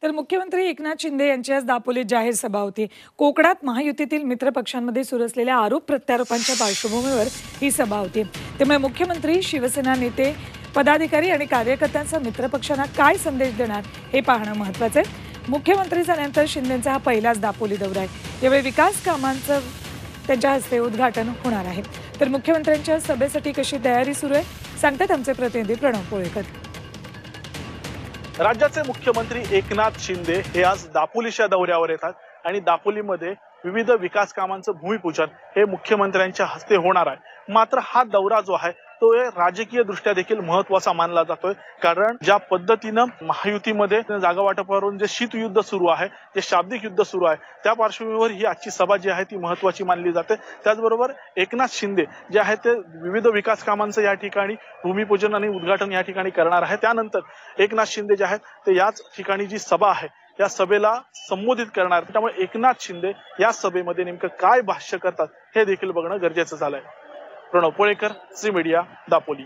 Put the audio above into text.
तर मुख्यमंत्री एकनाथ शिंदे यांची आज दापोलीत जाहीर सभा होती। कोकणात महायुतीतील मित्र पक्षांमध्ये सुरू असलेल्या आरोप प्रत्यारोपांच्या पार्श्वभूमीवर ही सभा होती। त्यामुळे मुख्यमंत्री, शिवसेना नेते, पदाधिकारी आणि कार्यकर्त्यांचा मित्रपक्षांना काय संदेश देणार हे पाहणं महत्त्वाचं आहे। मुख्यमंत्री झाल्यानंतर शिंदेंचा हा पहिलाच दापोली दौरा आहे। यावेळी विकास कामांचं त्यांच्या हस्ते उद्घाटन होणार आहे। तर मुख्यमंत्र्यांच्या सभेसाठी कशी तयारी सुरू आहे सांगतात आमचे प्रतिनिधी प्रणव पोळेकर। राज्याचे मुख्यमंत्री एकनाथ शिंदे हे आज दापोलीच्या दौऱ्यावर येतात आणि दापोलीमध्ये विविध विकास कामांचं भूमिपूजन हे मुख्यमंत्र्यांच्या हस्ते होणार आहे। मात्र हा दौरा जो आहे तो राजकीय दृष्ट्या देखील महत्त्वाचा मानला जातोय, कारण ज्या पद्धतीनं महायुतीमध्ये जागा वाटपावरून जे शीतयुद्ध सुरू आहे, जे शाब्दिक युद्ध सुरू आहे, त्या पार्श्वभूमीवर ही आजची सभा जी आहे ती महत्त्वाची मानली जाते। त्याचबरोबर एकनाथ शिंदे जे आहेत ते विविध विकास कामांचं या ठिकाणी भूमिपूजन आणि उद्घाटन या ठिकाणी करणार आहे। त्यानंतर एकनाथ शिंदे जे आहेत ते याच ठिकाणी जी सभा आहे या सभेला संबोधित करणार। त्यामुळे एकनाथ शिंदे या सभेमध्ये नेमकं काय भाष्य करतात हे देखील बघणं गरजेचं झालंय। प्रणव पोळेकर, झी मीडिया, दापोली।